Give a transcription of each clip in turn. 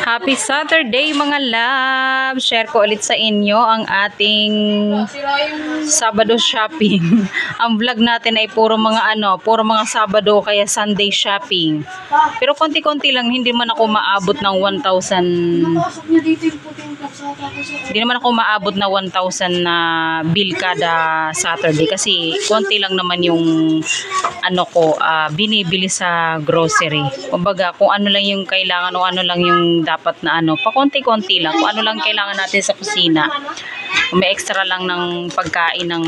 Happy Saturday mga love! Share ko ulit sa inyo ang ating Sabado shopping. Ang vlog natin ay puro mga Sabado kaya Sunday shopping. Pero konti-konti lang, hindi man ako maabot ng 1,000. Hindi naman ako maabot na 1,000 na bill kada Saturday kasi konti lang naman yung binibili sa grocery. Kumbaga, kung ano lang yung kailangan o ano lang yung dapat na pakonti-konti lang. Kung ano lang kailangan natin sa kusina. May extra lang ng pagkain ng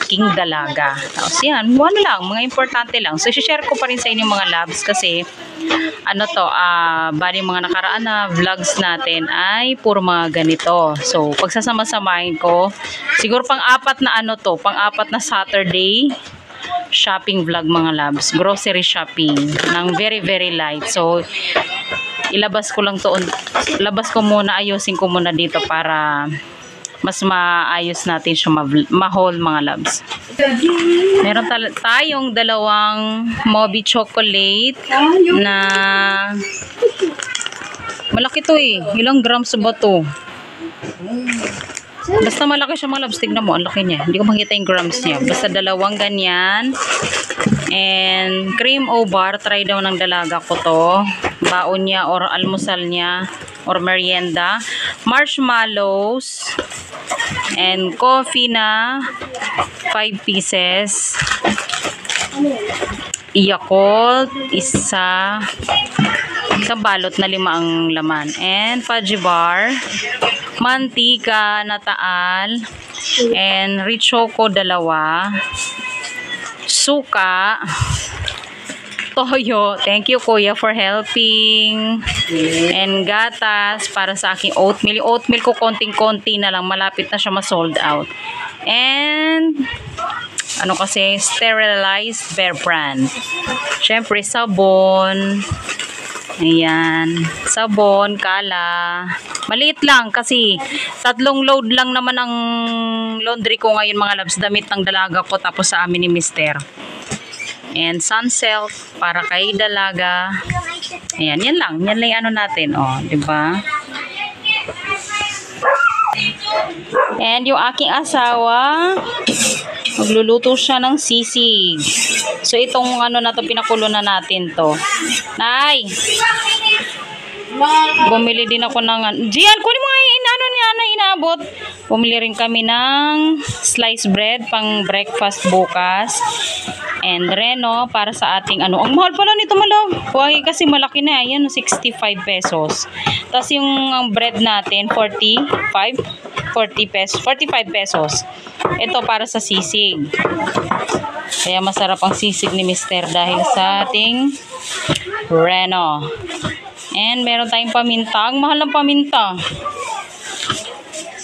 king dalaga. Tapos yan, mga importante lang. So, share ko pa rin sa inyo mga loves kasi bali mga nakaraan na vlogs natin ay puro mga ganito. So, pagsasama-samahin ko, siguro pang-apat na Saturday shopping vlog mga loves. Grocery shopping ng very very light. So, ilabas ko muna, ayusin ko muna dito para mas maayos natin siya ma-haul mga loves. Meron tayong dalawang Moby chocolate na malaki to eh. Ilang grams ba to? Basta malaki siya mga loves. Tignan mo, ang laki niya. Hindi ko makita yung grams niya. Basta dalawang ganyan. And cream o bar. Try daw ng dalaga ko to. Baon niya or almusal niya or merienda. Marshmallows. And coffee na 5 pieces. Yakult. Isang balot na 5 ang laman. And fudge bar. Mantika na taal. And Richoco 2. Suka. Toyo. Thank you kuya for helping. And gatas para sa aking oatmeal. Yung oatmeal ko konting-konti na lang. Malapit na siya ma-sold out. And kasi sterilized Bear Brand. Syempre sabon. Ayan. Sabon, kala. Maliit lang kasi 3 load lang naman ang laundry ko ngayon mga loves. Damit ng dalaga ko tapos sa amin ni Mister. And sunsilk para kay dalaga. Ayan, yan lang. Yan lang natin. Diba? And yung aking asawa, magluluto siya ng sisig. So, itong pinakulo na natin to. Nay! Bumili din ako ng... Gian, kunin mo nga na inabot. Bumili rin kami ng sliced bread pang breakfast bukas. And reno para sa ating Ang mahal pala nito malaw. Huwag kasi malaki na. Yan, 65 pesos. Tapos yung bread natin, 45 pesos. Ito para sa sisig. Kaya masarap ang sisig ni Mister dahil sa ating reno. And meron tayong paminta. Ang mahal ng paminta.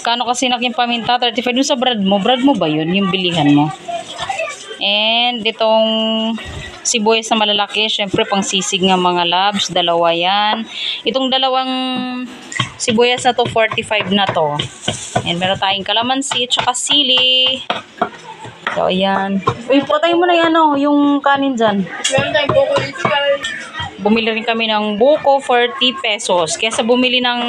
Kano kasi naking paminta? 35 dun sa bread mo. Bread mo ba yun? Yung bilihan mo. And itong sibuyas na malalaki. Syempre pang sisig nga mga loves. 2 yan. Itong 2 sibuyas na to, 45 na to. And meron tayong kalamansi, tsaka sili. So, ayan. Uy, patay mo na yan, yung kanin dyan. Meron tayong buko dito, guys. Bumili rin kami ng buko, 40 pesos. Kesa bumili ng,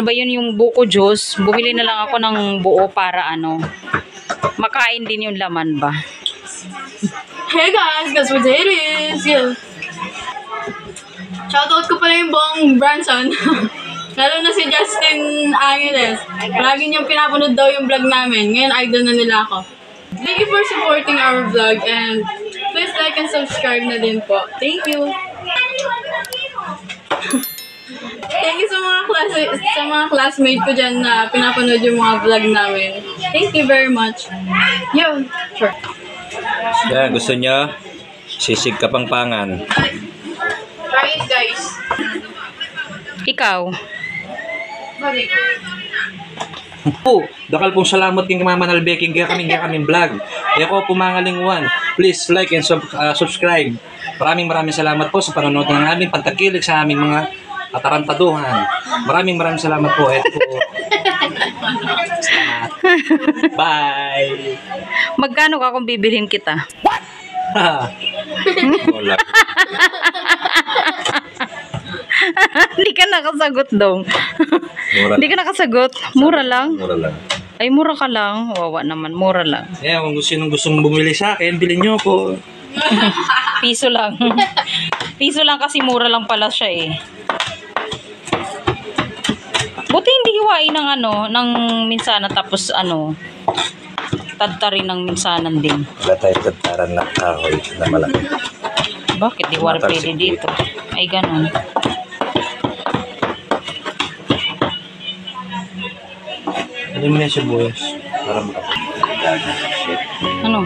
yung buko juice, bumili na lang ako ng buo para makain din yung laman ba. Hey guys, guess what it is? Yeah. Shoutout ko pala yung buong Branson. Lalo na si Justin Angeles. Lagi niyang pinapanood daw yung vlog namin. Ngayon, idol na nila ako. Thank you for supporting our vlog and please like and subscribe na din po. Thank you! Thank you sa mga classmate ko dyan na pinapanood yung mga vlog namin. Thank you very much. Yo! Sure. Yan, gusto nyo? Sisig Kapampangan. Try it, guys. Ikaw? Bakit? Dakal pong salamat king Mama Nalbeking kaya kaming vlog. Kaya ko pumangaling one. Please like and subscribe. Maraming salamat po sa panonood ng aming pagtakilig sa aming mga atarantaduhan. Maraming salamat po. Ito po. Salamat. Bye. Magkano ka kung bibilhin kita? What? Wala. Hindi ka nakasagot dong. Mura. Hindi ka nakasagot. Mura lang. Mura lang. Ay, mura ka lang. Wawa naman. Mura lang. Kaya kung sinong gustong bumili sa akin, bilhin nyo ako. Piso lang. Piso lang kasi mura lang pala siya eh. Buti hindi hiwain ng ng minsanan tapos tadtarin ng minsanan din. Wala tayong tagtaran na kahoy na malaki. Bakit di wala pwede dito? Ay, ganun. Alam mo na siya, boys. Para Ano?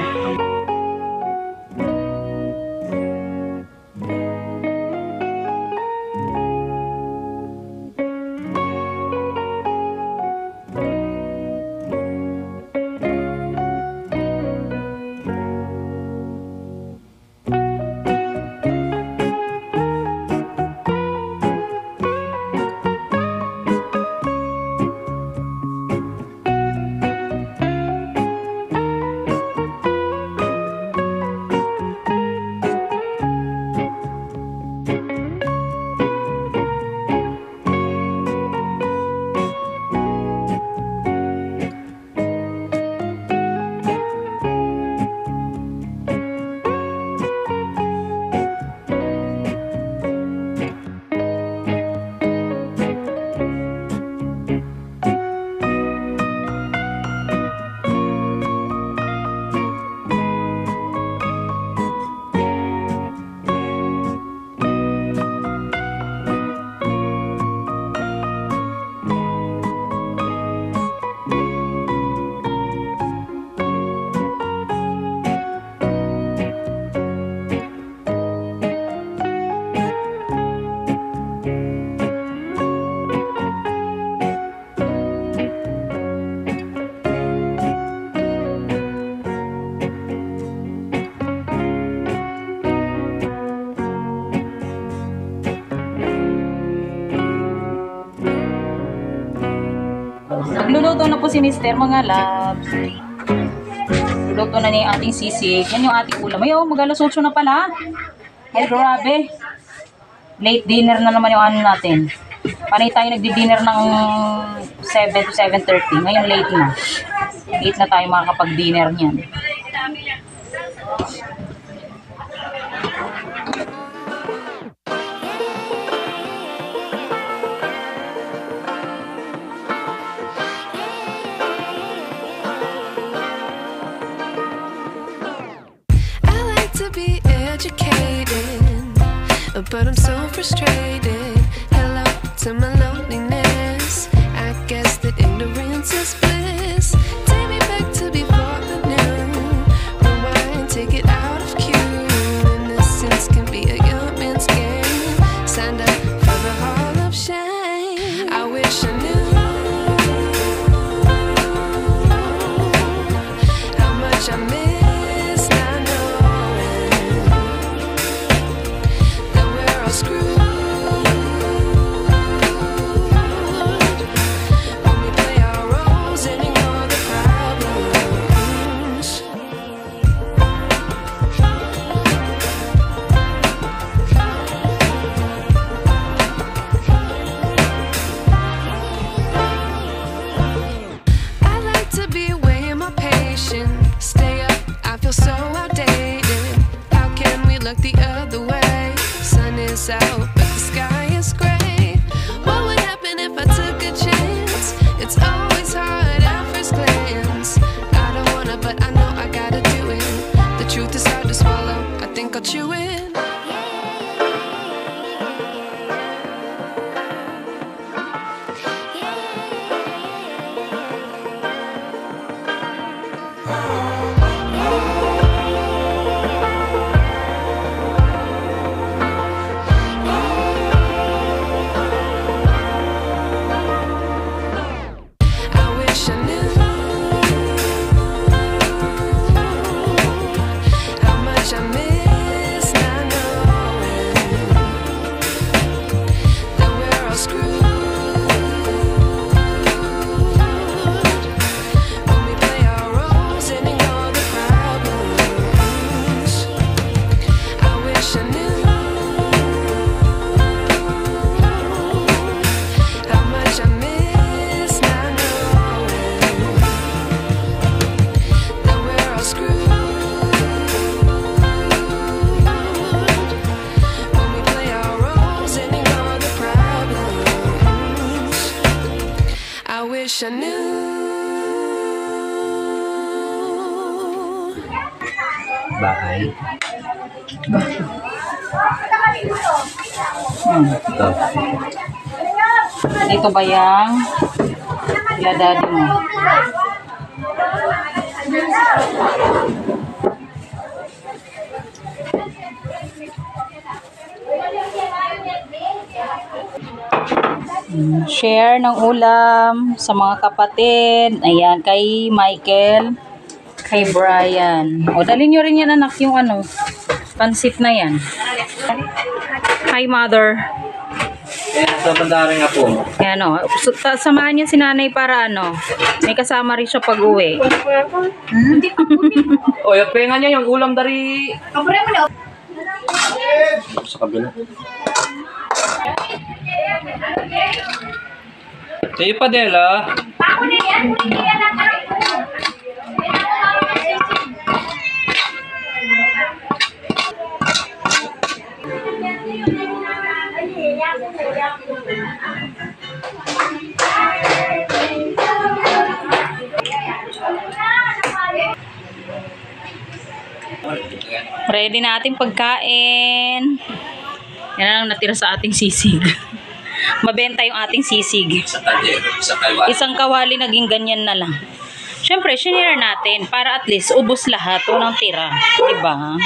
Nagluluto na po si Mister, mga labs. Nagluluto na ni ating sisig. Yan yung ating ulam. Ay, mag-alas 8 na pala. Ay, grabe. Late dinner na naman yung natin. Panay tayo nagdi-dinner ng 7 to 7:30. Ngayon late na. Late na tayo makakapag-dinner niyan. But I'm so frustrated. Hello to my loneliness. I guess that ignorance is bliss. Take me back to before the new. Rewind, take it out of cue. Innocence can be a young man's game. Signed up for the hall of shame. I wish I knew how much I miss not knowing. Screw wish I knew. Bahay. Ito. Ito ba yung daddy mo? Share ng ulam sa mga kapatid. Ayan, kay Michael, kay Brian. O, dalhin nyo rin yan, anak, yung ano, pansit na yan. Hi, mother. Sa bandara nga po. Ayan, o. Samahan niya si nanay para ano, may kasama rin siya pag-uwi. O, yung penga niya, yung ulam dari. Sa kabila. Hey, Padela. Ready na ating pagkain. Yan na lang natira sa ating sisig. Mabenta yung ating sisig. Isang kawali naging ganyan na lang. Siyempre, shinare natin para at least ubos lahat. Walang tira. Diba?